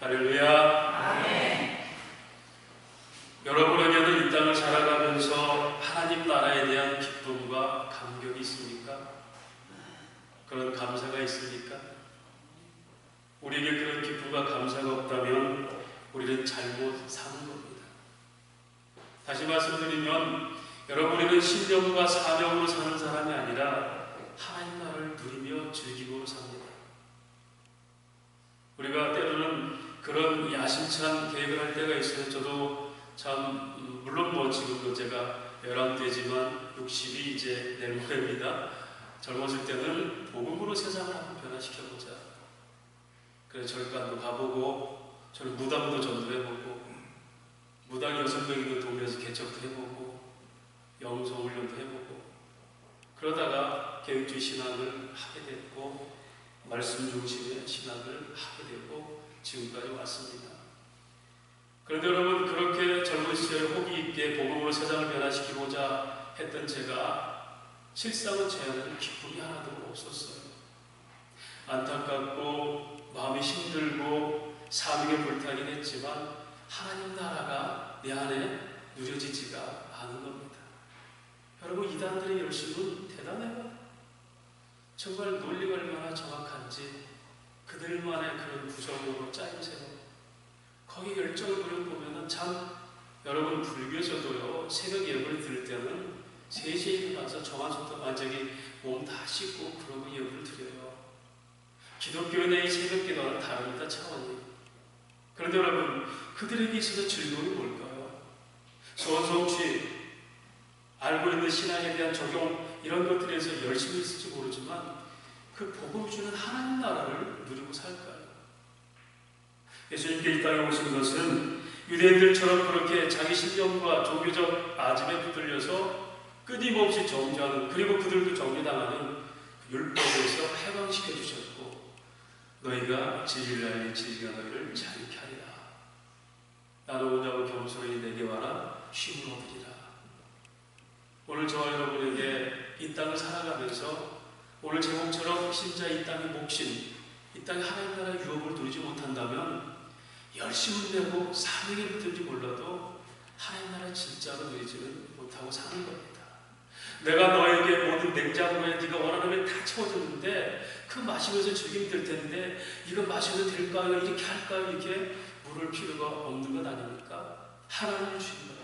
할렐루야. 아멘. 여러분에게는 이 땅을 살아가면서 하나님 나라에 대한 기쁨과 감격이 있습니까? 그런 감사가 있습니까? 우리에게 그런 기쁨과 감사가 없다면 우리는 잘못 사는 겁니다. 다시 말씀드리면 여러분에게는 신념과 사명으로 사는 사람이 아니라 하나님 나라를 누리며 즐김으로 삽니다. 우리가 때로는 그런 야심찬 계획을 할 때가 있어요. 저도 참 물론 지금도 제가 11대지만 60이 이제 내일 모레입니다. 젊었을 때는 복음으로 세상을 한번 변화시켜보자. 그래서 절간도 가보고 저는 무당도 전도해보고 무당 6명이도 동네에서 개척도 해보고 영성훈련도 해보고 그러다가 계획주의 신앙을 하게 됐고 말씀 중심의 신학을 하게 되고 지금까지 왔습니다. 그런데 여러분 그렇게 젊은 시절에 호기 있게 복음으로 세상을 변화시키고자 했던 제가 실상은 제 안에는 기쁨이 하나도 없었어요. 안타깝고 마음이 힘들고 사명에 불타긴 했지만 하나님 나라가 내 안에 누려지지가 않은 겁니다. 여러분 이단들의 열심은 대단해요. 정말 논리가 얼마나 정확한지 그들만의 그런 구성으로 짜임새로 거기 열정을 보면은 참 여러분 불교에서도요 새벽 예불을 드릴 때는 3시에 일어나서 정한 속도 완전히 몸 다 씻고 그러고 예불을 드려요. 기독교의 이 새벽 기도와는 다릅니다. 차원이. 그런데 여러분 그들에게 있어서 즐거움이 뭘까요? 소원성취 알고 있는 신앙에 대한 적용 이런 것들에서 열심히 있을지 모르지만 그 복음 주는 하나님 나라를 누리고 살까요? 예수님께 이 땅에 오신 것은 유대인들처럼 그렇게 자기 신념과 종교적 아집에 붙들려서 끊임없이 정죄하는 그리고 그들도 정죄당하는 율법에서 해방시켜 주셨고 너희가 진리를 알리 진리가 너희를 자유케 하리라. 나는 오냐고 겸손히 내게 와라 쉼을 얻으리라. 오늘 저와 여러분에게 이 땅을 살아가면서 오늘 제목처럼 신자 이 땅의 목신, 이 땅의 하나님 나라의 유업을 누리지 못한다면 열심을 내고 사명에 붙들지 몰라도 하나님 나라 진짜로 누리지는 못하고 사는 겁니다. 내가 너에게 모든 냉장고에 네가 원하는 게 다 채워졌는데 그 마시면서 즐기면 될 텐데 이거 마셔도 될까요? 이렇게 할까요? 이렇게 물을 필요가 없는 것 아닙니까? 하나님을 주신 겁니다.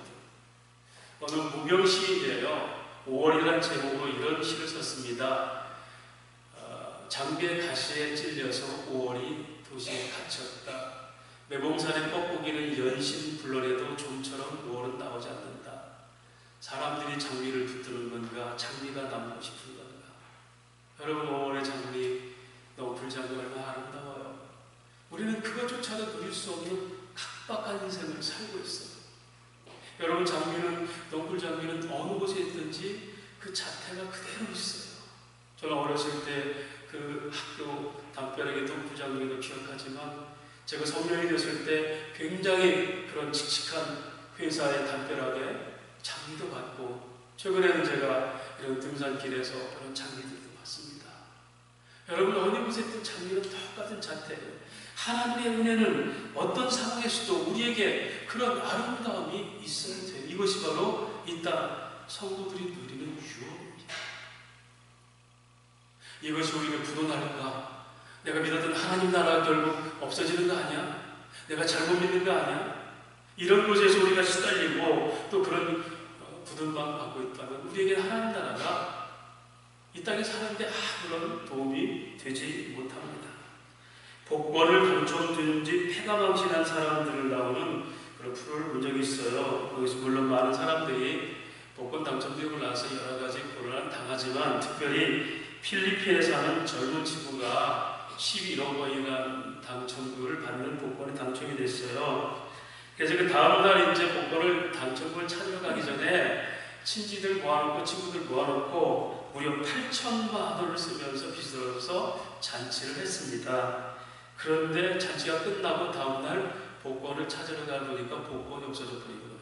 어느 무명 시인이에요. 5월이라는 제목으로 이런 시를 썼습니다. 장비의 가시에 찔려서 5월이 도시에 갇혔다. 매봉산의 뻐꾸기는 연신 불러내도 좀처럼 5월은 나오지 않는다. 사람들이 장미를 붙드는 건가 장미가 남고 싶은 건가. 여러분 5월의 장미 너풀장미 얼마나 아름다워요. 우리는 그것조차도 누릴 수 없는 각박한 인생을 살고 있어요. 여러분 장미는 넝쿨장미는 어느 곳에 있든지 그 자태가 그대로 있어요. 저는 어렸을 때 그 학교 담벼락에 넝쿨장미도 기억하지만 제가 성년이 됐을 때 굉장히 그런 칙칙한 회사의 담벼락에 장미도 봤고 최근에는 제가 이런 등산길에서 그런 장미들도 봤습니다. 여러분 어느 곳에 있든 장미는 똑같은 자태예요. 하나님의 은혜는 어떤 상황에서도 우리에게 그런 아름다움이 있어야 돼요. 이것이 바로 이 땅 성도들이 누리는 유업입니다. 이것이 우리가 부도날까? 내가 믿었던 하나님 나라가 결국 없어지는 거 아니야? 내가 잘못 믿는 거 아니야? 이런 곳에서 우리가 시달리고 또 그런 부dun방 받고 있다면 우리에게 하나님 나라가 이 땅에 사는데 아무런 도움이 되지 못합니다. 복권을 당첨되는지 패가망신한 사람들을 나오는 그런 프로를 본 적이 있어요. 거기서 물론 많은 사람들이 복권 당첨되고 나서 여러 가지 고난을 당하지만 특별히 필리핀에 사는 젊은 친구가 11억 원이나 당첨금을 받는 복권에 당첨이 됐어요. 그래서 그 다음날 이제 복권을 당첨금을 찾으러 가기 전에 친지들 모아놓고 친구들 모아놓고 무려 8천만 원을 쓰면서 빚을 얻어서 잔치를 했습니다. 그런데 잔치가 끝나고 다음날 복권을 찾으러 가보니까 복권이 없어져 버린 거예요.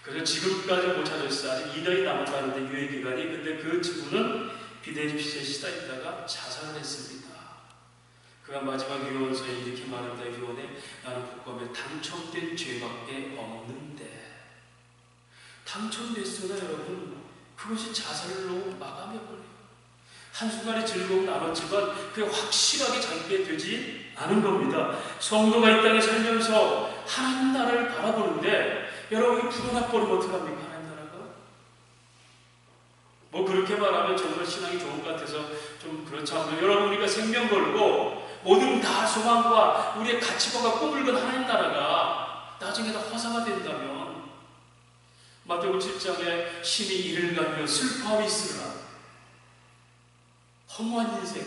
그래서 지금까지 못 찾았어요. 아직 2년이 남았다는데 유예기간이. 근데 그 친구는 빚에 시달리다가 자살을 했습니다. 그가 마지막 유언서에 이렇게 말합니다. 유언에 여러분 당첨된 죄밖에 없는데, 당첨됐으나 여러분 그것이 자살로 마감해버려요. 한순간의 즐거움은 나눴지만 그게 확실하게 자기게 되지 않은 겁니다. 성도가 이 땅에 살면서 하나님 나라를 바라보는데 여러분이 불어나버리면 어떡합니까? 하나님 나라가? 뭐 그렇게 말하면 정말 신앙이 좋은 것 같아서 좀 그렇지 않아요. 여러분, 우리가 생명 걸고 모든 다 소망과 우리의 가치관과 꿈을 건 하나님 나라가 나중에 다 허사가 된다면 마태복음 7장에 심히 이를 가며 슬퍼함이 있으라. 허무한 인생.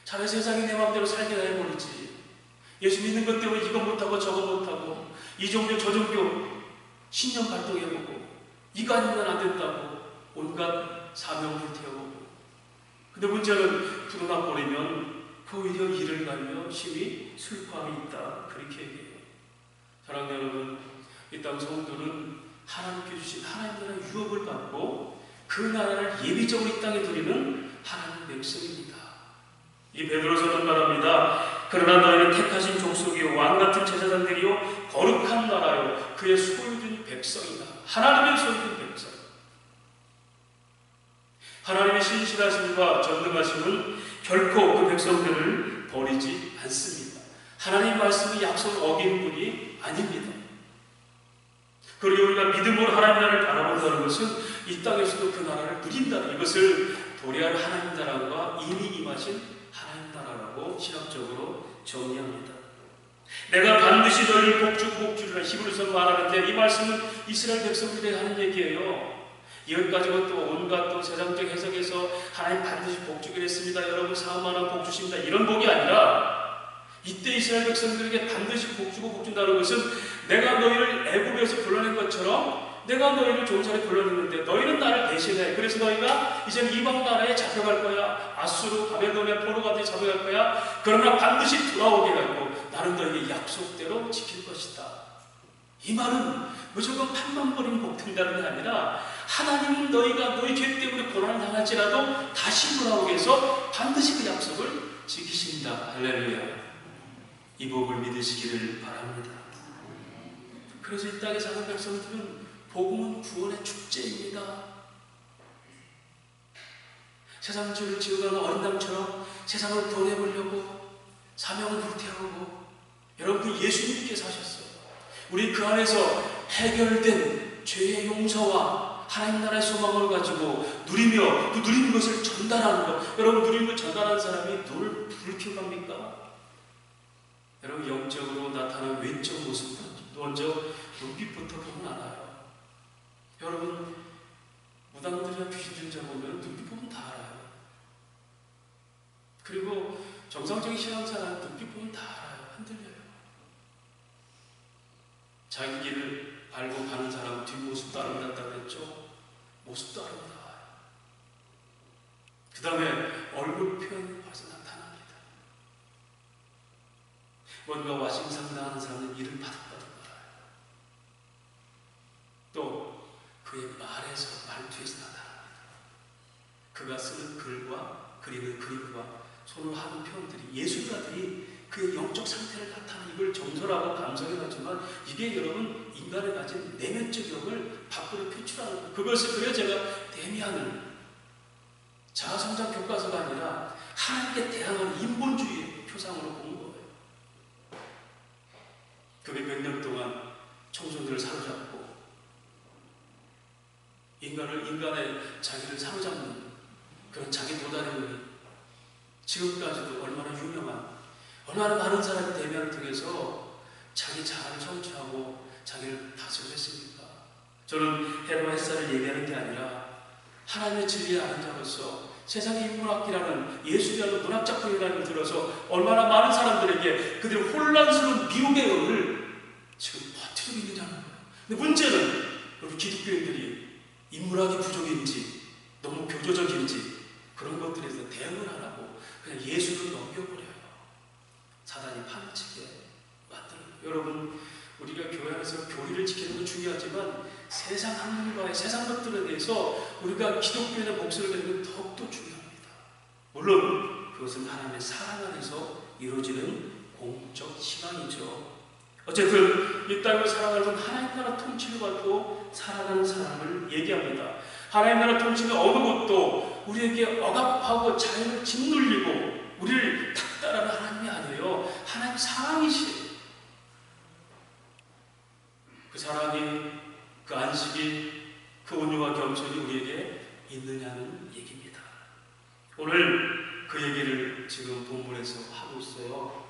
자네 세상이 내 마음대로 살게 해버리지. 예수 믿는 것 때문에 이거 못하고 저거 못하고 이 종교 저 종교 신념 발동해보고 이거 아니면 안 된다고 온갖 사명을 태워보고. 근데 문제는 불어나버리면 오히려 이를 가며 심히 슬퍼함이 있다. 그렇게 얘기해요. 사랑하는 여러분, 이 땅 성도는 하나님께 주신 하나님 나라의 유업을 받고 그 나라를 예비적으로 이 땅에 드리는 하나님의 백성입니다. 이 베드로서는 말합니다. 그러나 너희는 택하신 족속이요 왕같은 제사장들이요 거룩한 나라요 그의 소유된 백성이다. 하나님의 소유된 백성. 하나님의 신실하심과 전능하심은 결코 그 백성들을 버리지 않습니다. 하나님 말씀의 약속을 어긴 분이 아닙니다. 그리고 우리가 믿음으로 하나님 나라를 바라본다는 것은 이 땅에서도 그 나라를 누린다는 이것을 도래할 하나님 나라가 이미 임하신 하나님 나라라고 신학적으로 정의합니다. 내가 반드시 너희를 복주리라 히브리서 말하는데 이 말씀은 이스라엘 백성들에게 하는 얘기예요. 이것 가지고 또 온갖 또 세상적 해석에서 하나님 반드시 복주기를 했습니다. 여러분 4만 원 복주십니다. 이런 복이 아니라 이때 이스라엘 백성들에게 반드시 복주고 복준다는 것은 내가 너희를 애굽에서 불러낸 것처럼 내가 너희를 종살이 불러냈는데 너희는 나를 대신해. 그래서 너희가 이제는 이방 나라에 잡혀갈 거야. 아수르, 바벨론의 포로가 잡혀갈 거야. 그러나 반드시 돌아오게 하고 나는 너희의 약속대로 지킬 것이다. 이 말은 무조건 판만 버리면 복된다는 게 아니라 하나님은 너희가 너희 죄 때문에 고난을 당할지라도 다시 돌아오게 해서 반드시 그 약속을 지키신다. 할렐루야. 이 복을 믿으시기를 바랍니다. 그래서 이 땅에 사는 백성들은 복음은 구원의 축제입니다. 세상 죄를 지어가는 어린 양처럼 세상을 구원해보려고 사명을 불태우고 여러분 예수님께 사셨어요. 우리 그 안에서 해결된 죄의 용서와 하나님 나라의 소망을 가지고 누리며 그 누리는 것을 전달하는 것. 여러분 누리는 걸 전달하는 사람이 눈을 불켜갑니까? 여러분 영적으로 나타나는 외적 모습은 먼저 눈빛부터 보면 알아요. 여러분 무당들이나 귀신들자 보면 눈빛 보면 다 알아요. 그리고 정상적인 신앙생활 눈빛 보면 다 알아요. 흔들려요. 자기 길을 알고 가는 사람은 뒷모습도 아름답다고 했죠. 모습도 아름다워요. 그 다음에 얼굴 표현이 벌써 나타납니다. 뭔가 와심상당하는 사람은 이를 바득바득 알아요. 또 그의 말에서 말투에서 나타납니다. 그가 쓰는 글과 그리는 그림과 손으로 하는 표현들이 예술가들이 그의 영적 상태를 나타내는 이걸 정서라고 감성해가지만 이게 여러분 인간이 가진 내면적 영을 밖으로 표출하는 거예요. 그것을 그려 제가 대미하는 자아성장 교과서가 아니라 하나님께 대항하는 인본주의의 표상으로 본 거예요. 그게 몇 년 동안 청소년들을 사로잡고 인간의 자기를 사로잡는 그런 자기 도달행위 지금까지도 얼마나 유명한 얼마나 많은 사람이 대면을 통해서 자기 자아를 성취하고 자기를 다스렸습니까? 저는 헤르만 햇살을 얘기하는 게 아니라 하나님의 진리를 아는 자로서 세상의 인문학이라는 예술이라는 문학작품이라는 걸 들어서 얼마나 많은 사람들에게 그들의 혼란스러운 미혹의 영을 지금 퍼뜨리고 있느냐는 거예요. 근데 문제는 우리 기독교인들이 인문학이 부족인지 너무 교조적인지 그런 것들에서 대응을 안 하고 그냥 예술을 넘겨버려요. 사단이 파묻히게 만들어요. 여러분 우리가 교회 안에서 교리를 지키는 건 중요하지만 세상 학문과의 세상 것들에 대해서 우리가 기독교인의 목소리를 내는 건 더욱더 중요합니다. 물론 그것은 하나님의 사랑 안에서 이루어지는 공적 신앙이죠. 어쨌든 이 땅을 살아가는 하나님 나라 통치를 받고 살아가는 사람을 얘기합니다. 하나님 나라 통치는 어느 것도 우리에게 억압하고 자유를 짓눌리고 우리를 닥달하는 하나님이 아니에요. 하나님 사랑이시에요. 그 사랑이, 그 안식이, 그 온유와 겸손이 우리에게 있느냐는 얘기입니다. 오늘 그 얘기를 지금 본문에서 하고 있어요.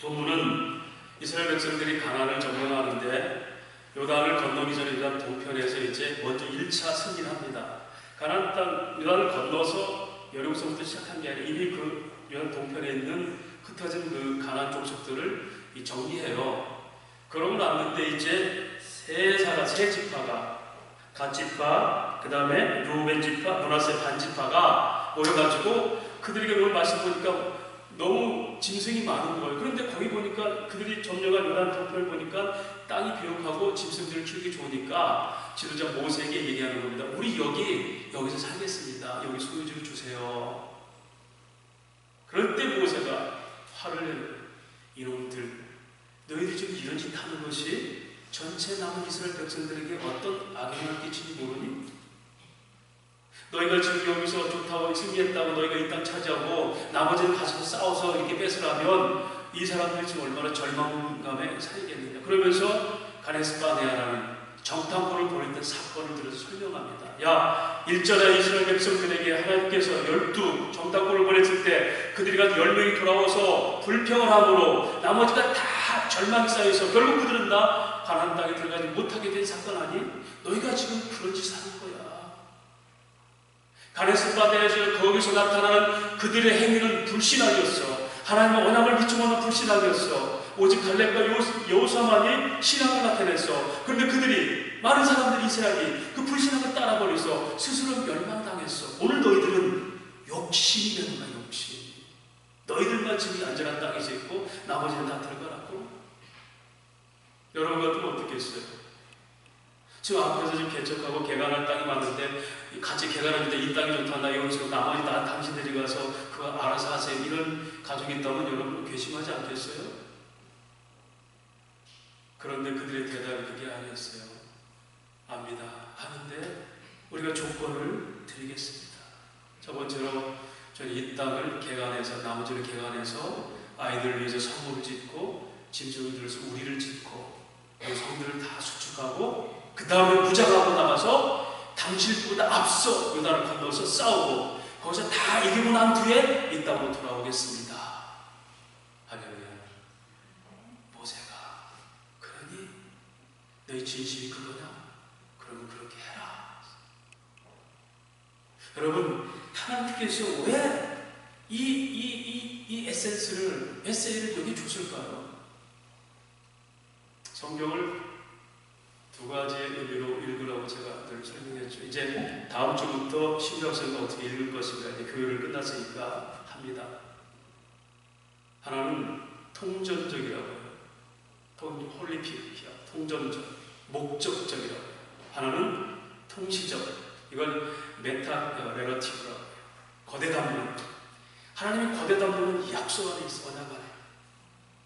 본문은 이스라엘 백성들이 가나안을 점령하는데 요단을 건너기 전에 요단 동편에서 이제 먼저 1차 승리를 합니다. 가나안 땅 요단을 건너서 여리고서부터 시작한 게 아니라 이미 그 요단 동편에 있는 흩어진 그 가나안 족속들을 정리해요. 그러고 났는데 이제 세 지파가 갓 지파, 그 다음에 루벤 지파, 므낫세 반 지파가 모여가지고 그들에게 오늘 말씀 보니까 너무 짐승이 많은 거예요. 그런데 거기 보니까 그들이 점령한 요단 동편을 보니까 땅이 비옥하고 짐승들을 키우기 좋으니까 지도자 모세에게 얘기하는 겁니다. 우리 여기서 살겠습니다. 여기 소유지를 주세요. 그럴 때 모세가 화를 내는 거예요. 이놈들, 너희들이 지금 이런 짓 하는 것이 전체 남은 이스라엘 백성들에게 어떤 악영향을 끼치는지 모르니? 너희가 지금 여기서 좋다고 승리했다고 너희가 이 땅 차지하고 나머지는 가서 싸워서 이렇게 뺏으라면 이 사람들이 지금 얼마나 절망감에 살겠느냐. 그러면서 가데스바네아라는 정탐꾼을 보냈던 사건을 들어서 설명합니다. 야, 1절에 이스라엘 백성들에게 하나님께서 12 정탐꾼을 보냈을 때 그들이 10명이 돌아와서 불평을 함으로 나머지가 다 절망이 쌓여서 결국 그들은 다 가나안 땅에 들어가지 못하게 된 사건 아니? 너희가 지금 그런 짓을 하는 거야. 가데스바네아에서 거기서 나타나는 그들의 행위는 불신앙이었어. 하나님의 언약을 믿지 못하는 불신앙이었어. 오직 갈렙과 여호수아만이 신앙을 나타냈어. 그런데 그들이, 많은 사람들이 이스라엘이 그 불신앙을 따라버려서 스스로 멸망당했어. 오늘 너희들은 욕심이 되는 거야, 욕심. 너희들만 지금 안전한 땅에서 있고 나머지는 다 들어가라고. 여러분 같으면 어떻게 했어요? 지금 앞에서 지금 개척하고 개간할 땅이 많은데 같이 개간하는데 이 땅이 좋다, 나 여기서 나머지 다 당신들이 가서 그거 알아서 하세요. 이런 가족이 있다면 여러분 괘씸하지 않겠어요? 그런데 그들의 대답이 그게 아니었어요. 압니다. 하는데 우리가 조건을 드리겠습니다. 저번처럼 저는 이 땅을 개간해서 나머지를 개간해서 아이들을 위해서 성물을 짓고 짐승을 들어서 우리를 짓고 그 성들을 다 수축하고 그 다음에 무장하고 나가서 당신보다 앞서 요단을 건너서 싸우고 거기서 다 이기고 난 뒤에 이 땅으로 돌아오겠습니다. 할렐루야. 모세가 그러니 너희 진심이 그거냐? 그러면 그렇게 해라. 여러분, 하나님께서 왜 이 에세이를 여기 줬을까요? 성경을 두 가지의 의미로 읽으라고 제가 늘 설명했죠. 이제 다음 주부터 신명성을 어떻게 읽을 것인가, 이제 교회를 끝났으니까 합니다. 하나는 통전적이라고 해요. 홀리피아, 통전적, 목적적이라고 해요. 하나는 통시적, 이걸 메타레러티브라고 해요. 거대 담론. 하나님의 거대 담론은 약속 안에 있어, 언약 안에.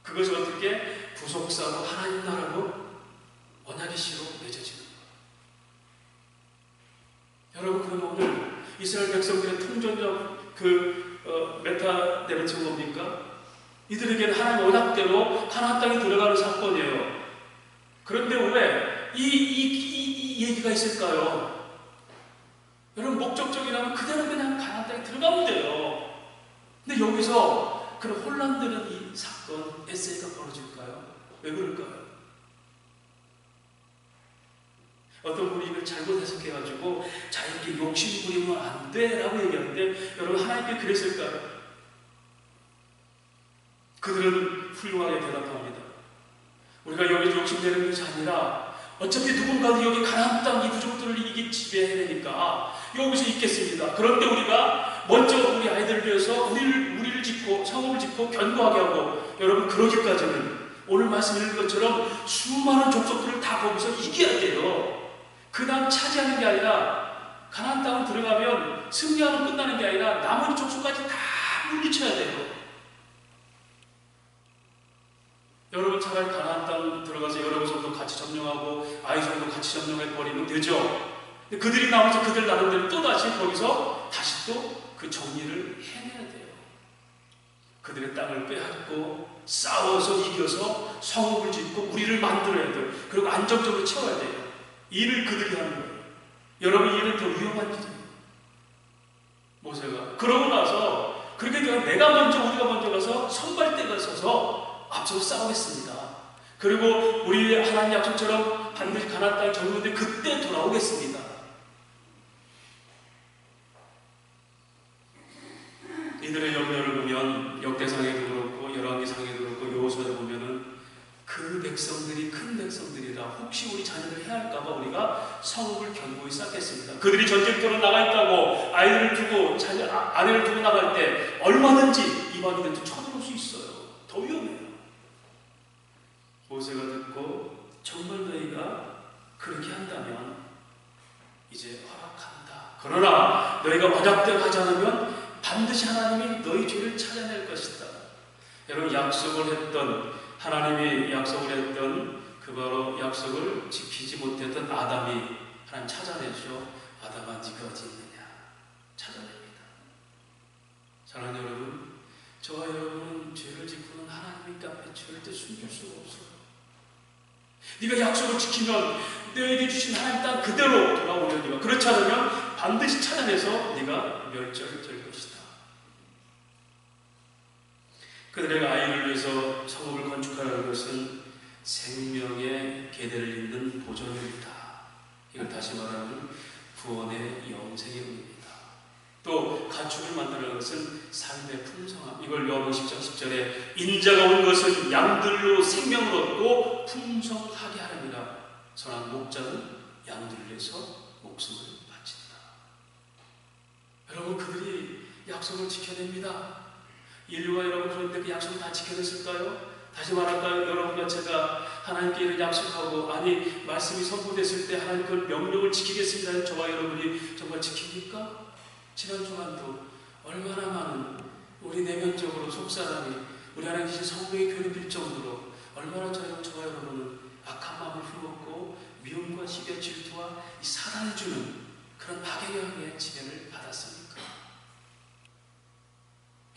그것을 어떻게 부속사로 하나님 나라로 언약의 씨로 맺어지는 거예요. 여러분, 그러면 오늘 이스라엘 백성들의 통전적 메타 내려치는 뭡니까? 이들에게는 하나님 언약대로 가나안 땅에 들어가는 사건이에요. 그런데 왜 이 얘기가 있을까요? 여러분, 목적적이라면 그대로 그냥 가나안 땅에 들어가면 돼요. 근데 여기서 그런 혼란되는 이 사건, 에세이가 벌어질까요? 왜 그럴까요? 어떤 분이 이걸 잘못 해석해가지고 자기에게 욕심 부리면 안 돼라고 얘기하는데, 여러분, 하나님께 그랬을까요? 그들은 훌륭하게 대답합니다. 우리가 여기 욕심내는 것이 아니라 어차피 누군가도 여기 가나안 땅 이부족들을 이게 지배해야 되니까 여기서 있겠습니다. 그런데 우리가 먼저 우리 아이들을 위해서 우리를 짓고 성읍을 짓고 견고하게 하고, 여러분, 그러기까지는 오늘 말씀 읽은 것처럼 수많은 족속들을 다 거기서 이겨야 돼요. 그냥 차지하는 게 아니라 가나안 땅을 들어가면 승리하면 끝나는 게 아니라 나머지 족속까지 다 물리쳐야 돼요. 여러분 차라리 가나안 땅 들어가서 여러분 성도 같이 점령하고 아이 성도 같이 점령해버리면 되죠. 근데 그들이 나와서 그들 나름대로 또다시 거기서 다시 또 그 정리를 해내야 돼요. 그들의 땅을 빼앗고 싸워서 이겨서 성읍을 짓고 우리를 만들어야 돼요. 그리고 안정적으로 채워야 돼요. 일을 그들이 하는 거예요. 여러분, 이 일은 더 위험한 일이에요. 모세가 그러고 나서 그렇게 내가 먼저 우리가 먼저 가서 선발대가 서서 앞서서 싸우겠습니다. 그리고 우리 하나님 약속처럼 반드시 가나안 땅에 정리되는데 그때 돌아오겠습니다. 이들의 염려를 보면 역대상에도 그렇고 열왕기상에도 그렇고 여호수아에 보면은 그 백성들이 큰 백성들이라 혹시 우리 자녀들 해할까봐 우리가 성읍을 견고히 쌓겠습니다. 그들이 전쟁터로 나가 있다고 아이들을 두고 아내를 두고 나갈 때 얼마든지 이방인들도 쳐들어올 수 있어요. 더 위험해요. 모세가 듣고 정말 너희가 그렇게 한다면 이제 허락한다. 그러나 너희가 완악되게 하지 않으면 반드시 하나님이 너희 죄를 찾아낼 것이다. 여러분, 약속을 했던 하나님이 약속을 했던 그 바로 약속을 지키지 못했던 아담이 하나님 찾아내죠. 아담아 네가 어디 있느냐 찾아냅니다. 사랑하는 여러분, 저와 여러분은 죄를 짓고는 하나님 앞에 절대 숨길 수가 없어요. 네가 약속을 지키면 너에게 주신 하나님 땅 그대로 돌아오려니와 그렇지 않으면 반드시 찾아내서 네가 멸절될 것이다. 그들의 아이를 위해서 성읍을 건축하라는 것은 생명의 계대를 잇는 보존입니다. 이걸 다시 말하면 구원의 영생의 의미입니다. 또 가축을 만드는 것은 삶의 풍성함. 이걸 요한복음 10장 10절에 인자가 온 것은 양들로 생명을 얻고 풍성하게 하느니라. 선한 목자는 양들을 위해서 목숨을 바친다. 여러분, 그들이 약속을 지켜냅니다. 인류가 여러분 그런데 그 약속을 다 지켜냈을까요? 다시 말할까요? 여러분과 제가 하나님께 이런 약속하고 아니 말씀이 선포됐을 때 하나님 그 명령을 지키겠습니다. 저와 여러분이 정말 지킵니까? 지난 주간도 얼마나 많은 우리 내면적으로 속사람이 우리 하나님 계신 성령이 괴롭힐 정도로 얼마나 저와 여러분은 악한 마음을 품었고 미움과 시기와 질투와 이 사단이 주는 그런 박해형의 지배를 받았습니까?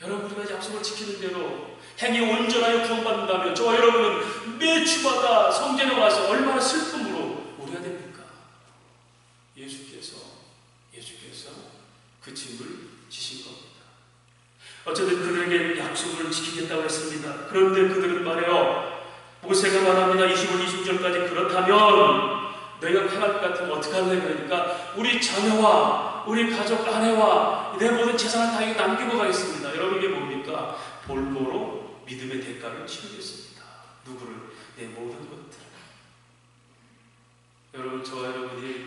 여러분, 우리가 약속을 지키는 대로 행위 온전하여 구원받는다면 저와 여러분은 매 주마다 성전에 와서 얼마나 슬픔으로 우리가 됩니까? 예수께서 그 짐을 지신 겁니다. 어쨌든 그들에게 약속을 지키겠다고 했습니다. 그런데 그들은 말해요. 모세가 말합니다. 25, 26절까지 그렇다면 너희가 행할 것 같으면 어떻게 할래? 그러니까 우리 자녀와 우리 가족 아내와 내 모든 재산을 다 남기고 가겠습니다. 여러분, 이게 뭡니까? 볼모로 믿음의 대가를 치르겠습니다. 누구를? 내 모든 것들을. 여러분, 저와 여러분이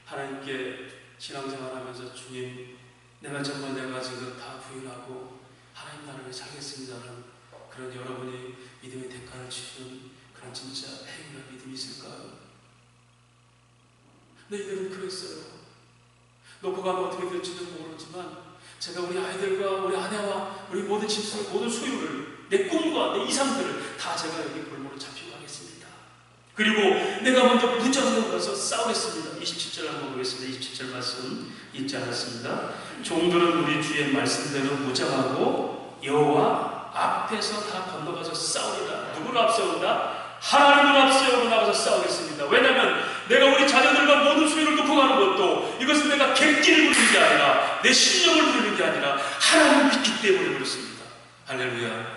하나님께 신앙생활하면서 주님, 내가 정말 내가 가진 것 다 부인하고 하나님 나라를 살겠습니다라는 그런 여러분이 믿음의 대가를 치르는 그런 진짜 행위나 믿음이 있을까요? 너희들은 그랬어요. 놓고 가면 어떻게 될지도 모르지만 제가 우리 아이들과 우리 아내와 우리 모든 집수 모든 소유를 내 꿈과 내 이상들을 다 제가 여기 볼모로 잡히고 하겠습니다. 그리고 내가 먼저 무장으로 가서 싸우겠습니다. 27절 한번 보겠습니다. 27절 말씀 잊지 않았습니다. 종들은 우리 주의 말씀대로 무장하고 여호와 앞에서 다 건너가서 싸우리라. 누구를 앞세운다? 하나님을 앞세우고 나가서 싸우겠습니다. 왜냐하면 내가 우리 자녀들과 모든 소유를 놓고 가는 것도 이것은 내가 객기를 부리는 게 아니라 내 신념을 부리는 게 아니라 하나님을 믿기 때문에 그렇습니다. 할렐루야.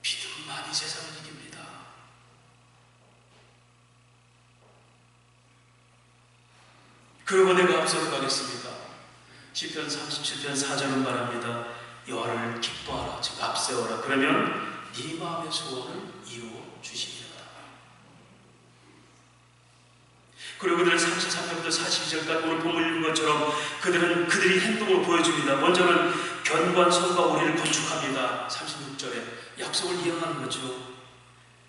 믿음만이 세상을 이깁니다. 그리고 내가 앞서서 가겠습니다. 시편 37편 4절은 말합니다. 여호와를 기뻐하라, 즉 앞세워라. 그러면 네 마음의 소원을 이루어 주시리라. 그리고 그들은 33절부터 42절까지 오늘 본문 읽은 것처럼 그들이 행동을 보여줍니다. 먼저는 견고한 성과 우리를 건축합니다. 36절에 약속을 이행하는 거죠.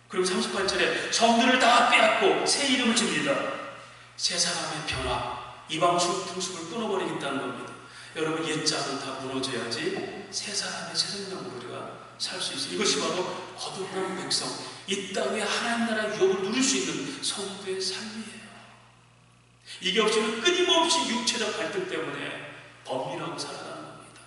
그리고 38절에 성들을 다 빼앗고 새 이름을 집니다. 새 사람의 변화, 이방 풍습을 끊어버리겠다는 겁니다. 여러분, 옛 짝은 다 무너져야지 새 사람의 새 생명으로 우리가 살 수 있어요. 이것이 바로 거듭난 백성, 이 땅에 하나님 나라 유업을 누릴 수 있는 성도의 삶이에요. 이게 없이는 끊임없이 육체적 갈등 때문에 범민하고 살아가는 겁니다.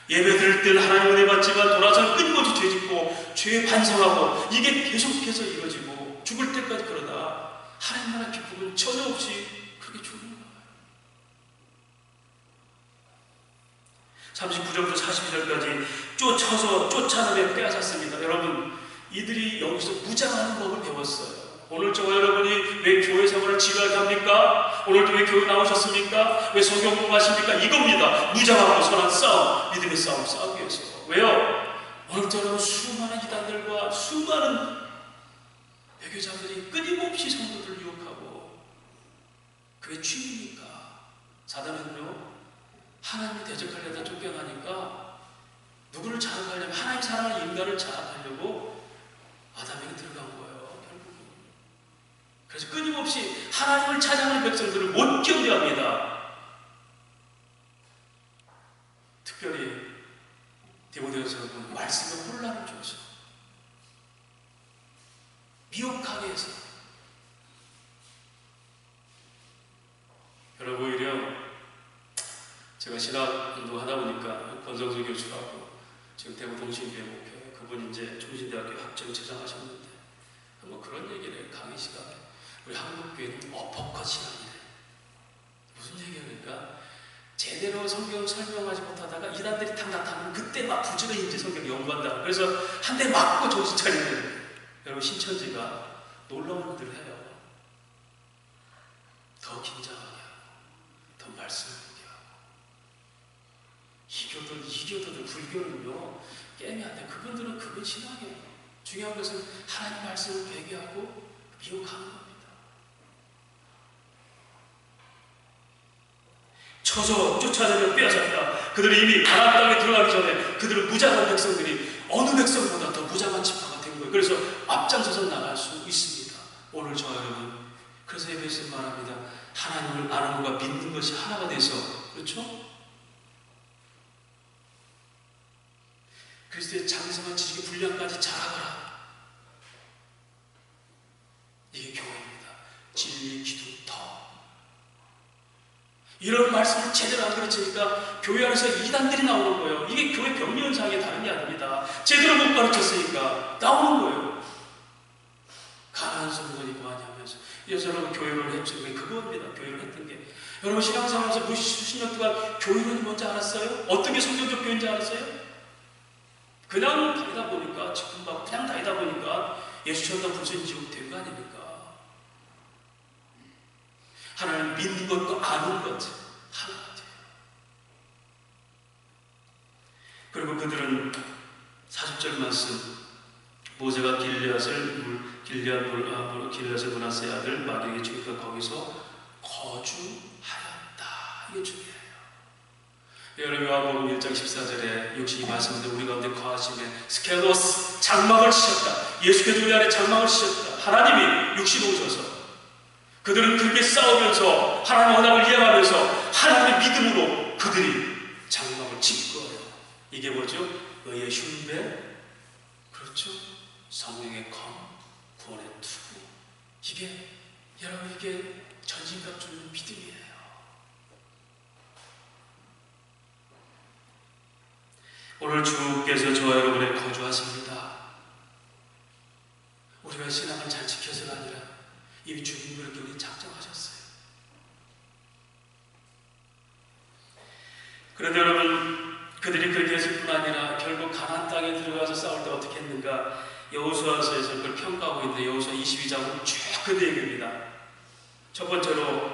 예배 드릴 때는 하나님 은혜 받지만 돌아서는 끊임없이 죄짓고 죄에 반성하고 이게 계속해서 이루어지고 죽을 때까지 그러다 하나님 나라 기쁨은 전혀 없이 그렇게 죽는 거예요. 39절부터 42절까지 쫓아서 쫓아내며 빼앗았습니다. 여러분, 이들이 여기서 무장하는 법을 배웠어요. 오늘 저와 여러분이 왜 교회 생활을 지루하게 합니까? 오늘도 왜 교회 나오셨습니까? 왜 성경 공부하십니까? 이겁니다. 무장하고 선한 싸움, 믿음의 싸움 싸우기 위해서. 왜요? 오늘도 여러분 수많은 이단들과 수많은 배교자들이 끊임없이 성도들을 유혹하고 그게 취미니까 사단은요 하나님을 대적하려다 쫓겨나니까 누구를 자극하려면 하나님 사랑하는 인간을 자극하려고 아담에게 들어간 거예요. 결국은. 그래서 끊임없이 하나님을 찬양하는 백성들을 못 견뎌합니다. 특별히 디모데후서는 말씀의 혼란을 줘서 미혹하게 해서 여러분 오히려 제가 신학운동 하다 보니까 권성수 교수하고 지금 대구 동신교회 목회 그분 이제 중신대학교 학점체장 하셨는데 뭐 그런 얘기를 강의 시간에 우리 한국교회는 어퍼컷 신학이래. 무슨 얘기야 그러니까 제대로 성경 설명하지 못하다가 이단들이 탁 나타나면 그때 막 부지런히 이제 성경 연구한다. 그래서 한 대 맞고 정신 차리는 여러분 신천지가 놀라운 일들을 해요. 더 긴장하게 하고 더 말씀을 이교도들 불교는요 게임이 안 돼. 그분들은 그건 신앙이에요. 중요한 것은 하나님 말씀을 배교하고 미혹하는 겁니다. 쳐서 쫓아내며 빼앗았다. 그들이 이미 가나안 땅에 들어가기 전에 그들은 무장한 백성들이 어느 백성보다 더 무장한 지파가 된 거예요. 그래서 앞장서서 나갈 수 있습니다. 오늘 저와 여러분 그래서 에베소서 말합니다. 하나님을 아는 것과 믿는 것이 하나가 돼서 그렇죠? 그리스도의 장성한 지식의 분량까지 자라가라. 이게 교회입니다. 진리, 기도, 더. 이런 말씀을 제대로 안 가르치니까 교회 안에서 이단들이 나오는 거예요. 이게 교회 병리현상에 다른 게 아닙니다. 제대로 못 가르쳤으니까 나오는 거예요. 가난한 성도니 뭐하냐 하면서. 그래서 여러분 교회를 했죠. 그겁니다. 교회를 했던 게. 여러분 신앙생활에서 수십 년 동안 교회론이 뭔지 알았어요? 어떤 게 성경적 교회인지 알았어요? 그냥 다니다 보니까 지금 막 그냥 다니다 보니까 예수처럼 불신 지옥 된 거 아닙니까? 하나님 믿는 것도 아는 것 하나 같아요. 그리고 그들은 40절 말씀 모세가 길앗을 므낫세의 아들 마귀에게 주니까 거기서 거주하였다. 이게 중요해요. 여러분 요한복음 1장 14절에 역시 이 말씀인데 우리 가운데 거하심에 스케노스 장막을 치셨다. 예수께서 우리 안에 장막을 치셨다. 하나님이 육신 오셔서 그들은 그렇게 싸우면서 하나님의 언약을 이해하면서 하나님의 믿음으로 그들이 장막을 칠 거예요. 이게 뭐죠? 의의 흉배, 그렇죠? 성령의 검, 구원의 투구. 이게 여러분 이게 전신갑 주는 믿음이에요. 오늘 주께서 저와 여러분의 거주하십니다. 우리가 신앙을 잘 지켜서가 아니라 이미 주님 그렇게 우리 작정하셨어요. 그런데 여러분 그들이 그렇게 했을 뿐 아니라 결국 가나안 땅에 들어가서 싸울 때 어떻게 했는가? 여호수아서에서 그걸 평가하고 있는데 여호수아 22장은 쭉 그 얘기입니다. 첫 번째로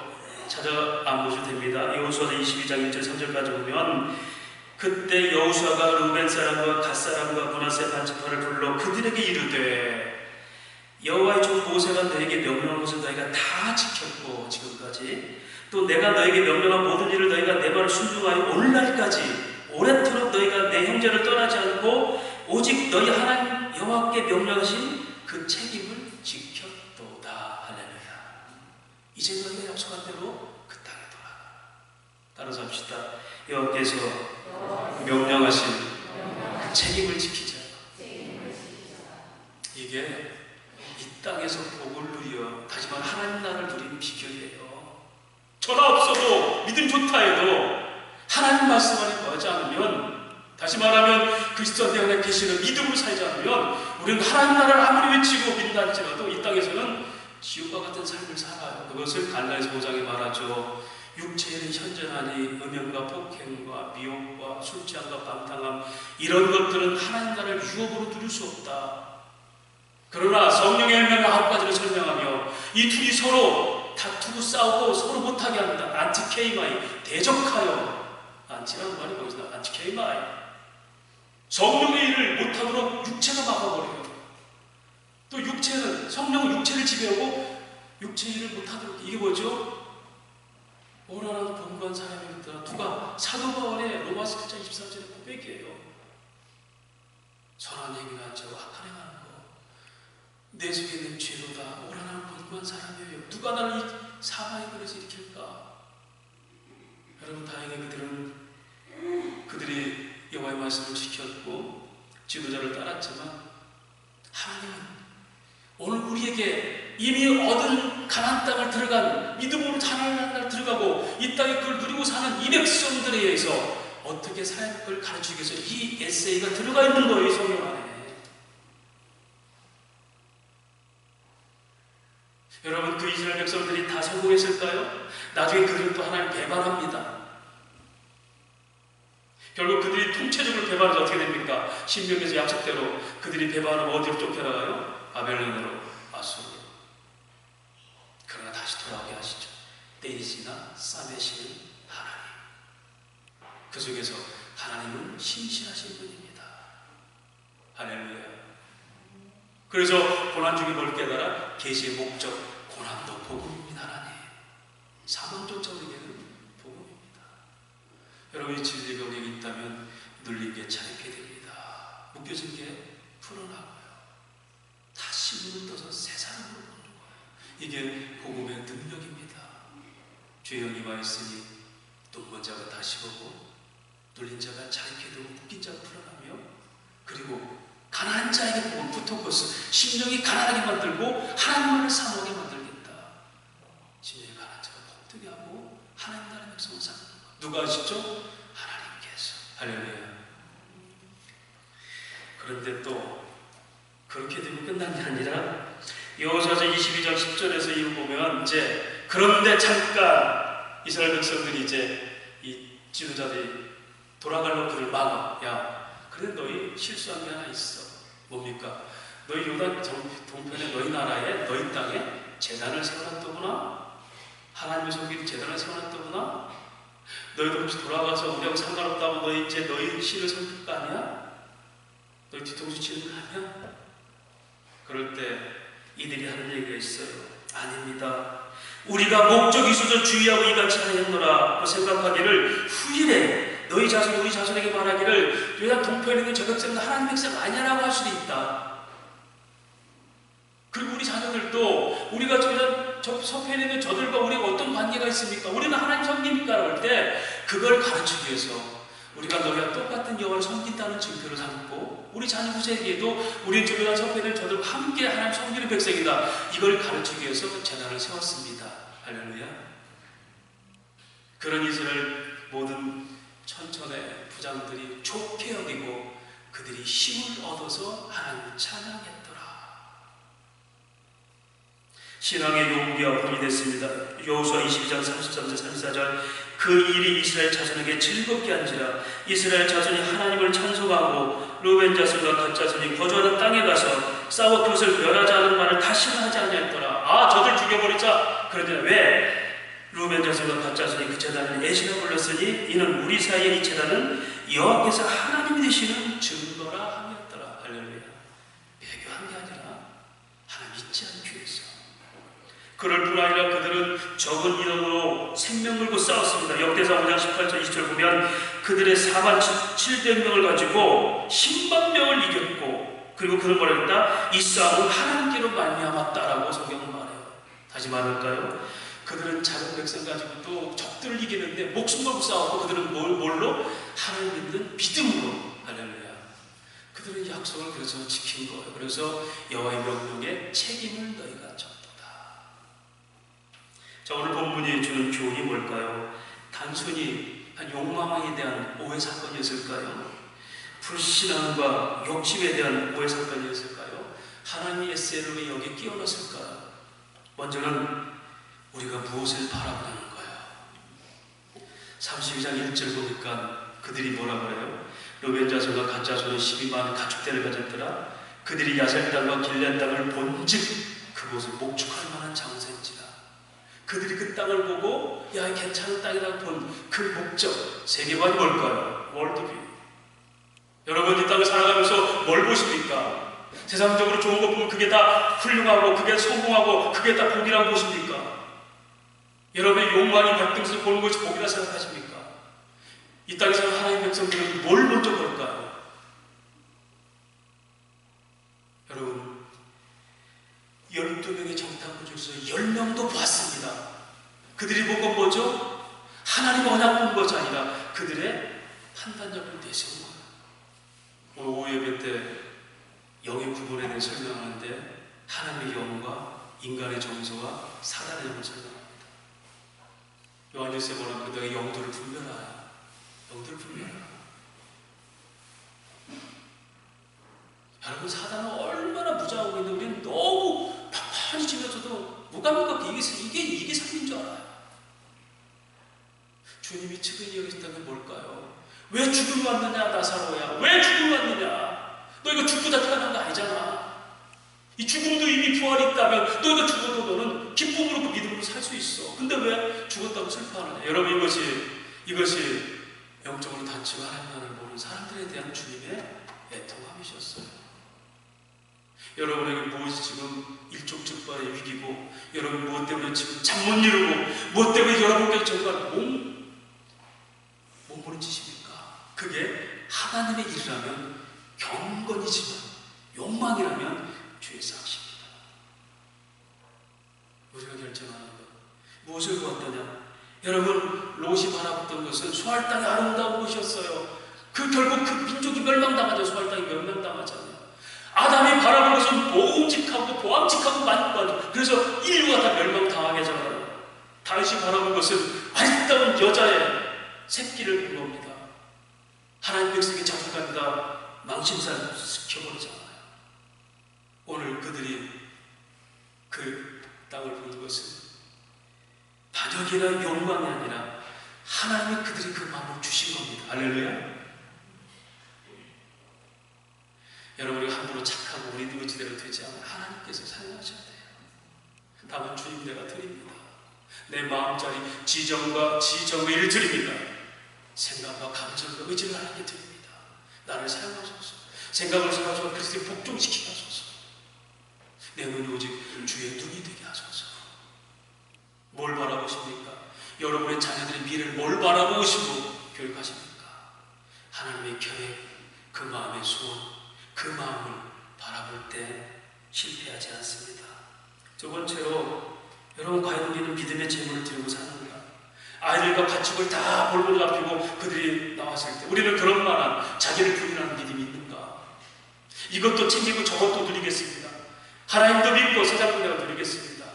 찾아 안 보셔도 됩니다. 여호수아 22장 1절 3절까지 보면 그때 여호수아가 루벤 사람과 갓 사람과 므낫세 반지파를 불러 그들에게 이르되 여호와의 종 모세가 너에게 명령한 것을 너희가 다 지켰고 지금까지 또 내가 너에게 명령한 모든 일을 너희가 내 말을 순종하여 오늘날까지 오래도록 너희가 내 형제를 떠나지 않고 오직 너희 하나님 여호와께 명령하신 그 책임을 지켰도다. 할렐루야. 이제 너희가 약속한 대로 그 땅에 돌아가. 따라서 합시다. 여호와께서 명령하신 그 책임을 지키자. 이게 이 땅에서 복을 누려 다시만 하나님 나라를 누리는 비결이에요. 전화 없어도 믿음 좋다 해도 하나님 말씀 안에 거하지 않으면, 다시 말하면 그리스도 안에 계시는 믿음으로 살지 않으면 우리는 하나님 나라를 아무리 외치고 믿는다 할지라도 이 땅에서는 지옥과 같은 삶을 살아요. 그것을 갈라디아서 5장에 말하죠. 육체에는 현존하니 음행과 폭행과 미혹과 술취함과 방탕함, 이런 것들은 하나님 나라를 유업으로 누릴 수 없다. 그러나 성령의 열매가 9가지를 설명하며 이 둘이 서로 다투고 싸우고 서로 못하게 합니다. 안티케이마이, 대적하여. 안티라는 말이 거기서 안티케이마이. 성령의 일을 못하도록 육체가 막아버려요. 또 육체는, 성령은 육체를 지배하고 육체 일을 못하도록. 이게 뭐죠? 오라라도 공부한 사람이었다. 누가? 사도 바울의 로마서 8장 23절의 고백이에요. 선한 행위나 하지 않고 악한 행하는 거, 내 속에 있는 죄로다. 오라라는 공부한 사람이에요. 누가 나를 이 사망의 그릇에 일으킬까? 여러분, 다행히 그들이 여호와의 말씀을 지켰고 지도자를 따랐지만, 하나님은 오늘 우리에게 이미 얻은 가나안 땅을 들어간, 믿음으로 하나님 나라를 들어가고 이 땅에 그걸 누리고 사는 이 백성들에 의해서 어떻게 살아야 할 걸 가르치기 위해서 이 에세이가 들어가 있는 거예요, 성경 안에. 여러분, 그 이스라엘 백성들이 다 성공했을까요? 나중에 그들은 또 하나님 배반합니다. 결국 그들이 통체적으로 배반해서 어떻게 됩니까? 신명기에서 약속대로 그들이 배반하면 어디로 쫓겨나가요? 바벨론으로, 아수르로. 그러나 다시 돌아오게 하시죠. 때이 지나 싸매시는 하나님. 그 속에서 하나님은 신실하신 분입니다. 할렐루야. 그래서 고난 중에 뭘 깨달아? 계시의 목적, 고난도 복음입니다. 하나님. 사망조차 우리에게는 복음입니다. 여러분이 진리가 우리에게 있다면 눌린 게 자유케 됩니다. 묶여진 게 풀어나고요. 다시 눈을 떠서 새 사람으로 보는 거예요. 이게 복음의 능력입니다. 죄의 영이 있으니 눈먼 자가 다시 보고, 눌린 자가 자유케 되고, 묶인 자가 풀어나며, 그리고 가난한 자에게 복을 붙었고서 심령이 가난하게 만들고 하나님만을 사모하게 만들겠다. 심령이 가난한 자가 복되게 하고 하나님 나라의 백성을 사는 것. 누가 하시죠? 하나님께서. 할렐루야. 그런데 또 그렇게 되고 끝난 게 아니라 여호수아서 22장 10절에서 이거 보면, 이제 그런데 잠깐 이스라엘 백성들이 이제 이 지도자들이 돌아가려고 그를 막아. 야, 그래 너희 실수한 게 하나 있어. 뭡니까? 너희 요단 동편에 너희 나라에, 너희 땅에 제단을 세워놨더구나. 하나님의 섬기는 제단을 세워놨더구나. 너희도 혹시 돌아가서 우리하고 상관없다고 너희 이제 너희 신을 섬길 거 아니야? 너희 뒤통수 치는 거 아니야? 그럴 때 이들이 하는 얘기가 있어요. 아닙니다. 우리가 목적 있어서 주의하고 이같이 하였노라 생각하기를 후일에 너희 자손이 우리 자손에게 말하기를 요단 동편에 있는 저 백성은 하나님 백성 아니라고 할 수도 있다. 그리고 우리 자녀들도 우리가 저 서편에 있는 저들과 우리가 어떤 관계가 있습니까? 우리는 하나님 섬깁니까? 라고 할 때 그걸 가르치기 위해서 우리가 너희와 똑같은 여호와를 섬긴다는 증표를 삼고, 우리 자녀 후세에게도 우리 주변 서편에 저들과 함께 하나님 섬기는 백성이다. 이걸 가르치기 위해서 제단을 세웠습니다. 할렐루야. 그런 이스라엘 모든 천천의 부장들이 좋게 여기고 그들이 힘을 얻어서 하나님을 찬양했더라. 신앙의 용기와 본이 됐습니다. 여호수아 22장 33절 34절 그 일이 이스라엘 자손에게 즐겁게 한지라. 이스라엘 자손이 하나님을 찬송하고 루벤 자손과 갓 자손이 거주하는 땅에 가서 싸워 그것을 멸하지 않은 말을 다시는 하지 아니했더라. 아, 저들 죽여버리자. 그런데 왜? 루벤 자손과 갓 자손이 그 제단을 애시라 불렀으니 이는 우리 사이의 이 제단은 여호와께서 하나님이 되시는 증거라 함이었더라. 할렐루야. 배교한 게 아니라 하나님 믿지 않기 위해서. 그럴 뿐 아니라 그들은 적은 인원으로 생명 걸고 싸웠습니다. 역대상 5장 18절 20절 보면 그들의 4만 700명을 가지고 10만 명을 이겼고, 그리고 그는 뭐라 했다? 이 싸움은 하나님께로 말미암았다라고 성경은 말해요. 다시 말할까요? 그들은 작은 백성 가지고 또 적들을 이기는데 목숨 걸고 싸웠고, 그들은 뭘로? 하나님 믿는 믿음으로. 할렐루야. 그들은 약속을 그래서 지킨 거예요. 그래서 여호와의 명령에 책임을 너희가 졌도다. 자, 오늘 본문이 주는 교훈이 뭘까요? 단순히 한 욕망에 대한 오해 사건이었을까요? 불신앙과 욕심에 대한 오해 사건이었을까요? 하나님의 예세를 왜 여기에 끼워넣었을까요? 먼저는 우리가 무엇을 바라보는 거예요. 32장 1절 보니까 그들이 뭐라 그래요? 르벤 자손과 갓 자손은 12만 가축대를 가졌더라. 그들이 야셀 땅과 길앗 땅을 본즉 그곳을 목축할 만한 장소인지라. 그들이 그 땅을 보고 야, 괜찮은 땅이라고 본 그 목적, 세계관이 뭘까요? 월드뷰. 여러분, 이 땅을 살아가면서 뭘 보십니까? 세상적으로 좋은 것 보면 그게 다 훌륭하고 그게 성공하고 그게 다 복이라고 보십니까? 여러분의 욕망이 발등에서 보는 것이 복이라 생각하십니까? 이 땅에 사는 하나님의 백성들은 뭘 먼저 볼까요? 여러분, 12명의 정탐꾼 중에서 10명도 봤습니다. 그들이 본 건 뭐죠? 하나님의 언약 본 것이 아니라 그들의 판단력을 내세운 거예요. 오늘 오후 예배 때 영의 구분에 대해 설명하는데 하나님의 영과 인간의 정서와 사단의 영을 설명합니다. 요한일서에 보면 그들의 영들을 분별하라. 영들을 분별하라. 여러분, 사단은 얼마나 무장하고 있는데 우리는 너무 편히 지면서도 무감각하게 이게 삶인 줄 알아요. 주님이 측은히 여기셨다는 게 뭘까요? 왜 죽음이 왔느냐 나사로야? 왜 죽음이 왔느냐? 너 이거 죽고 다 태어난 거 아니잖아. 이 죽음도 이미 부활이 있다면 너 이거 죽어도 너는 기쁨으로 그 믿음으로 살 수 있어. 근데 왜 죽었다고 슬퍼하느냐? 여러분, 이것이 영적으로 다치고 하나님을 모르는 사람들에 대한 주님의 애통함이셨어요. 여러분에게 무엇이 지금 일촉즉발의 위기고, 여러분 무엇 때문에 지금 잠 못 이루고, 무엇 때문에 여러분께 정말 몸부림치십니까? 그게 하나님의 일이라면 경건이지만 욕망이라면 죄의 삭십니다. 우리가 결정하는 것, 무엇을 보았더냐? 여러분, 롯이 바라봤던 것은 수할 땅이 아름다운 곳이었어요. 결국 그 민족이 멸망당하죠. 수할 땅이 멸망당하잖아요. 아담이 바라본 것은 보음직하고 보암직하고 만족하죠. 그래서 인류가 다 멸망당하게 하잖아요. 다윗이 바라본 것은 아름다운 여자의 새끼를 본 겁니다. 하나님 백성의 자존감이 다 망신시켜버리잖아요. 오늘 그들이 그 땅을 보는 것은 반역이나 욕망이 아니라 하나님이 그들이 그 마음을 주신 겁니다. 할렐루야. 여러분, 우리가 함부로 착하고 우리 의지대로 되지 않으면 하나님께서 사용하셔야 돼요. 다만 주님 내가 드립니다. 내 마음자리 지정과 지정의를 드립니다. 생각과 감정과 의지를 하나님께 드립니다. 나를 사용하소서. 생각을 사용하셔서 그리스도의 복종시키게 하소서. 내 눈이 오직 주의 눈이 되게 하소서. 뭘 바라보십니까? 여러분의 자녀들의 미래를 뭘 바라보시고 교육하십니까? 하나님의 계획, 그 마음의 소원, 그 마음을 바라볼 때 실패하지 않습니다. 두 번째로, 여러분, 과연 우리는 믿음의 재물을 들고 사는가? 아이들과 가축을 다 볼고 잡히고 그들이 나왔을 때 우리는 그런 만한 자기를 부인하는 믿음이 있는가? 이것도 챙기고 저것도 누리겠습니다. 하나님도 믿고 세상도 내가 누리겠습니다.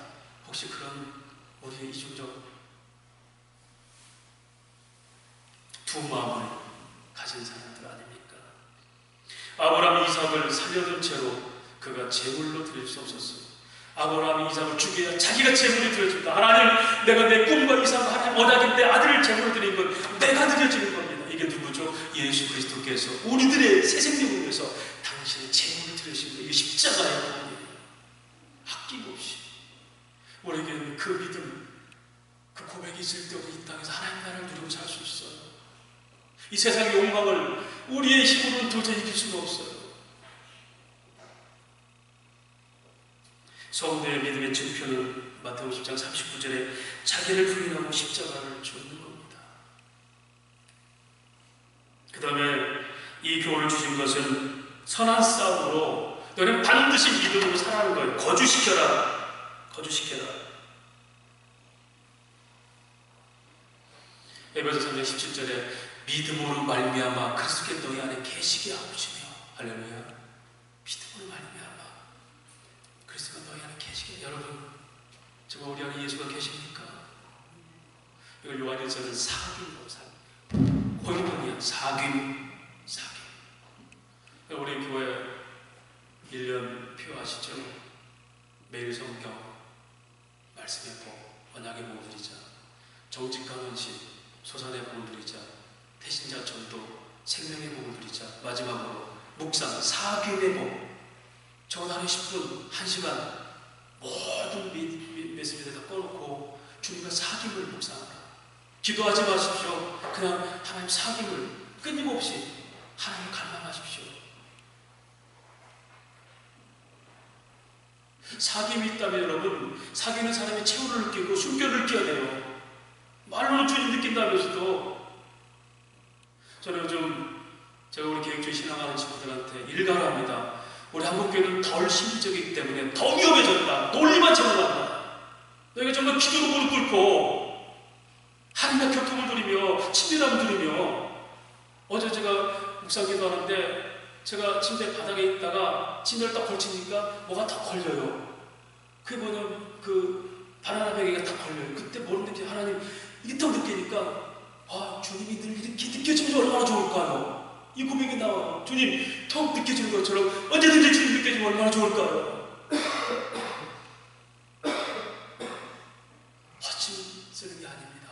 혹시 그런 우리의 이중적 두 마음을 가진 사람들 아닙니까? 아브라함이 이삭을 살려둔 채로 그가 제물로 드릴 수 없었어요. 아브라함이 이삭을 죽여야 자기가 제물을 드려준다. 하나님, 내가 내 꿈과 이삭과 하나님 언약인데 아들을 제물로 드린 건 내가 드려지는 겁니다. 이게 누구죠? 예수 그리스도께서 우리들의 새 생명을 위해서 당신의 제물을 드리신 거. 이게 십자가의 도움이에요. 아낌없이 우리에게는 그 믿음, 그 고백이 있을 때 우리 이 땅에서 하나님 나라를 누리고 살 수 있어요. 이 세상의 욕망을 우리의 힘으로는 도저히 이길 수가 없어요. 성도의 믿음의 증표는 마태복음 10장 39절에 자기를 부인하고 십자가를 쫓는 겁니다. 그 다음에 이 교훈을 주신 것은 선한 싸움으로 너는 반드시 믿음으로 살아가는 거예요. 거주시켜라. 거주시켜라. 에베소 3장 17절에 믿음으로 말미암아 그리스도께 너희 안에 계시게 하옵시며. 할렐루야. 믿음으로 말미암아 그리스도가 너희 안에 계시게. 여러분, 정말 우리 안에 예수가 계십니까? 이걸 요한일서는 사귐이라고 사귐. 호용이야. 사귐. 우리 교회 1년 표하시죠? 매일 성경, 말씀의 복, 언약의 복을 드리자. 정직한 헌신, 소산의 복을 드리자. 태신자 전도, 생명의 복을 드리자. 마지막으로 묵상, 사귐의 복. 적어도 하루에 10분, 1시간 모든 메시지를 다 꺼놓고 주님과 사귐을 묵상하라. 기도하지 마십시오. 그냥 하나님 사귐을 끊임없이 하나님을 갈망하십시오. 사귐이 있다면 여러분, 사귀는 사람이 체온을 느끼고 숨결을 느껴야 돼요. 말로는 주님 느낀다면서도. 저는 요즘 제가 우리 계획주의 신앙하는 친구들한테 일갈합니다. 우리 한국교회는 덜 심리적이기 때문에 더 위험해졌다. 논리만 제공한다. 너희가 정말 기도로 무릎 꿇고 하나님과 교통을 누리며 친밀함을 누리며. 어제 제가 묵상 기도하는데 제가 침대 바닥에 있다가 침대를 딱 걸치니까 뭐가 딱 걸려요. 그게 뭐냐면 그 바나나 베개가 딱 걸려요. 그때 뭘 느끼지? 하나님, 이게 딱 느끼니까 아, 주님이 늘 이렇게 느껴지면 얼마나 좋을까요? 이 고백이 나와요. 주님 턱 느껴지는 것처럼 언제든지 주님 느껴지면 얼마나 좋을까요? 허심 쓰는 게 아닙니다.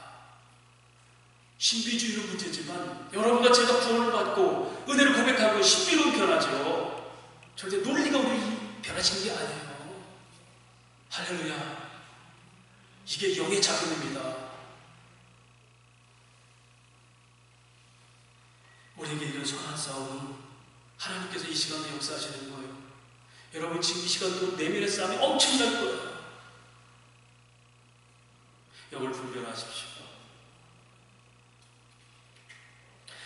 신비주의는 문제지만 여러분과 제가 구원을 받고 은혜를 고백하고 신비로운 변화죠. 절대 논리가 우리 변화시키는 게 아니에요. 할렐루야. 이게 영의 자금입니다. 우리에게 이런 선한 싸움은 하나님께서 이 시간에 역사하시는 거예요. 여러분, 지금 이 시간도 내면의 싸움이 엄청날 거예요. 영을 분별하십시오.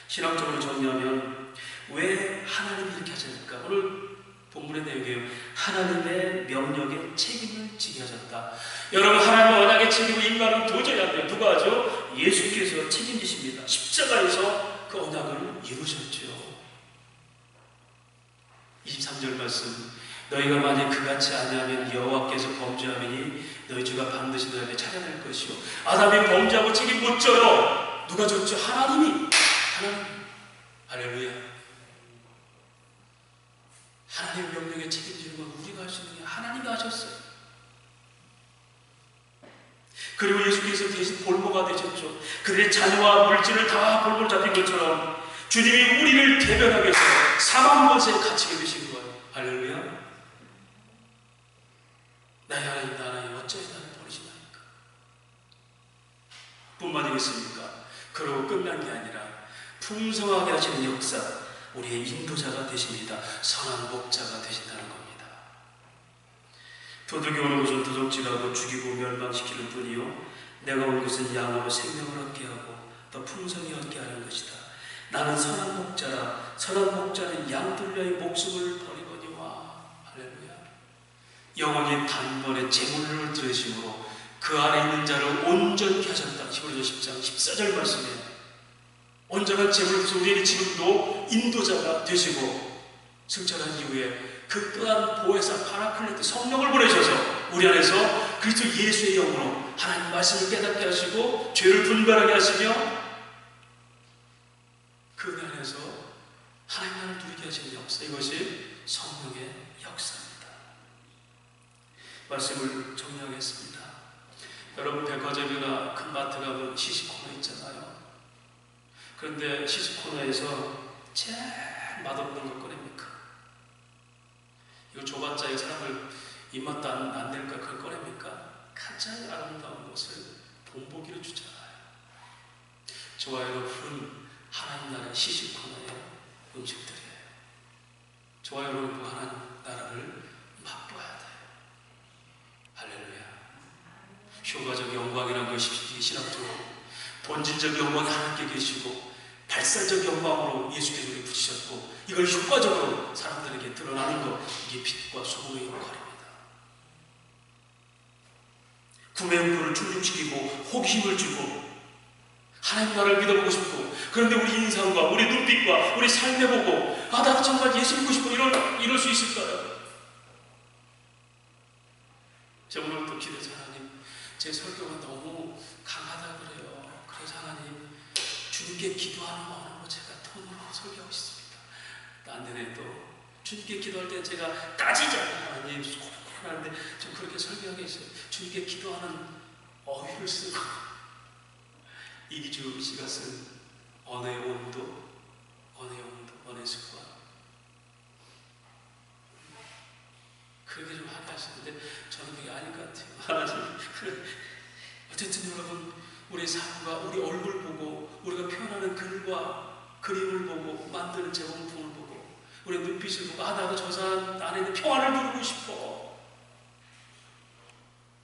신앙적으로 정리하면 왜 하나님이 이렇게 하셨을까? 오늘 본문의 내용이에요. 하나님의 명령에 책임을 지게 하셨다. 여러분, 하나님의 언약의 책임을 인간은 도저히 안 돼요. 누가 하죠? 예수께서 책임지십니다. 십자가에서 그 언약을 이루셨죠. 23절 말씀. 너희가 만약 그같이 아니하면 여호와께서 범죄하매니 너희 주가 반드시 너희에게 찾아낼 것이요. 아담이 범죄하고 책임 못 져요. 누가 졌죠? 하나님이. 하나님. 할렐루야. 하나님의 명령에 책임지는 건 우리가 할 수 있는 게 하나님이 하셨어요. 그리고 예수께서 대신 볼모가 되셨죠. 그들의 자녀와 물질을 다 볼모로 잡힌 것처럼 주님이 우리를 대변하기 위해서 사망못에 갇히게 되신 거예요. 할렐루야. 나의 하나님, 나 하나님, 어찌하여 나를 버리시나이까? 뿐만이겠습니까? 그러고 끝난 게 아니라 풍성하게 하시는 역사, 우리의 인도자가 되십니다. 선한 목자가 되신다는 겁니다. 도둑이 오는 것은 도둑질하고 죽이고 멸망시키는 뿐이요, 내가 온 것은 양으로 생명을 얻게 하고 더 풍성히 얻게 하는 것이다. 나는 선한 목자라. 선한 목자는 양들려의 목숨을 버리거니와. 할렐루야. 영원히 단번에 재물을 들으심으로 그 안에 있는 자를 온전히 하셨다. 히브리서 10장 14절 말씀에 온전한 재물을 주셔서 우리는 지금도 인도자가 되시고 승천한 이후에 그 또한 보혜사 파라클레트 성령을 보내셔서 우리 안에서 그리스도 예수의 영으로 하나님 말씀을 깨닫게 하시고 죄를 분별하게 하시며 그 은혜 안에서 하나님 나라를 누리게 하시는 역사, 이것이 성령의 역사입니다. 말씀을 정리하겠습니다. 여러분, 백화점이나 큰 마트 가면 시식 코너 있잖아요. 그런데 시식 코너에서 제일 맛없는 걸 꺼냅니까? 이거 줘봤자 이 사람을 입맛도 안 낼까? 그걸 꺼냅니까? 가장 아름다운 것을 본보기로 주잖아요. 저와 여러분, 하나님 나라의 시식 코너의 음식들이에요. 저와 여러분, 그 하나님 나라를 맛봐야 돼요. 할렐루야. 효과적 영광이라는 것이 신학적으로 본질적 영광이 하나님께 계시고 발산적 영광으로 예수께서 우리 붙이셨고, 이걸 효과적으로 사람들에게 드러나는 것, 이게 빛과 소금의 역할입니다. 구매용도를 충족시키고 호기심을 주고 하나님 나라를 믿어보고 싶고, 그런데 우리 인상과 우리 눈빛과 우리 삶에 보고 나도 정말 예수 믿고 싶어 이럴 수 있을까요? 제가 오늘부터 기도해서 하나님, 제 설교가 너무 강하다 그래요. 그래서 하나님, 주님께 기도하는 마음으로 제가 톤으로 설교하고 있습니다. 안 되네. 또 주님께 기도할 때 제가 따지잖아요. 하나님 하는데 좀 그렇게 설교하게 있어요. 주님께 기도하는 어휘를 쓰고, 이기주 씨가 쓴 언어의 온도, 언어의 습관, 그렇게 좀 하게 하시는데 저는 그게 아닌 것 같아요. 하나님, 어쨌든 여러분, 우리의 삶과 우리 얼굴 보고, 우리가 표현하는 글과 그림을 보고, 만드는 재봉품을 보고, 우리의 눈빛을 보고, 나도 저 사람 안에 있는 평안을 누리고 싶어,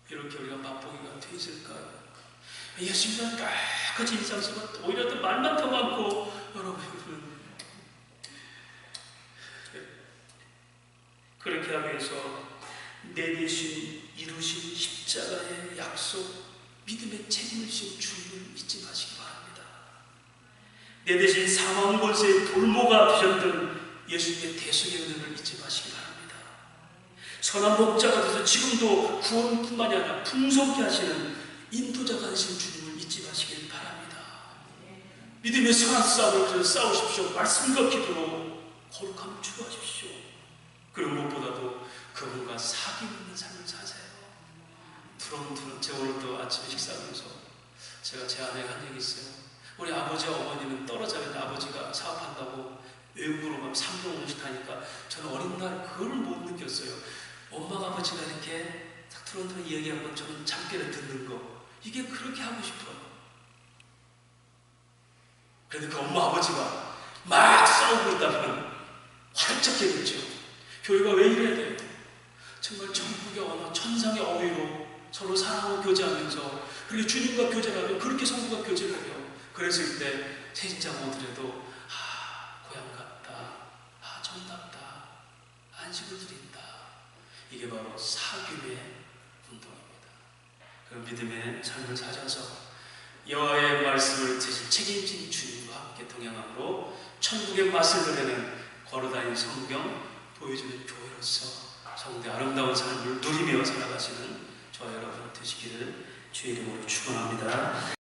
이렇게 우리가 맛보기가 돼 있을까요? 예수님은 까같이 인상 쓰고 오히려 또 말만 더 많고, 여러분 그렇게 하기 위해서 내 대신 이루신 십자가의 약속, 믿음의 책임을 지신 주님을 잊지 마시기 바랍니다. 내 대신 사망 권세의 돌모가 되셨던 예수님의 대속의 은혜를 잊지 마시기 바랍니다. 선한 목자가 돼서 지금도 구원뿐만이 아니라 풍성케 하시는 인도자가 되신 주님을 잊지 마시길 바랍니다. 믿음의 선한 싸움을 싸우십시오. 말씀과 기도로 거룩함을 추구하십시오. 그리고 무엇보다도 그분과 사귐 있는 삶을 사세요. 두런두런. 제가 오늘도 아침에 식사하면서 제가 제 아내가 한 얘기 있어요. 우리 아버지와 어머니는 떨어져 있는 아버지가 사업한다고 외국으로 막 3년 5씩 가니까 저는 어린 날 그걸 못 느꼈어요. 엄마가 아버지가 이렇게 탁 두런두런 이야기하고 저는 잠결에 듣는 거, 이게 그렇게 하고 싶어요. 그런데 그 엄마 아버지가 막 싸우고 있다면 활짝 되겠죠. 교회가 왜 이래야 돼요? 정말 천국의 언어, 천상의 어휘로 서로 사랑하고 교제하면서, 그리고 주님과 교제를 하며 그렇게 성도가 교제를 해요. 그랬을 때 세진자 모두라도 고향 같다, 정답다, 안식을 드린다. 이게 바로 사귐의 운동입니다. 그럼 믿음의 삶을 찾아서 여호와의 말씀을 대신 책임진 주님과 함께 동행함으로 천국의 맛을 드리는 걸어다니는 성경 보여주는 교회로서 성도의 아름다운 삶을 누리며 살아가시는 저와 여러분 되시기를 주의 이름으로 축원합니다.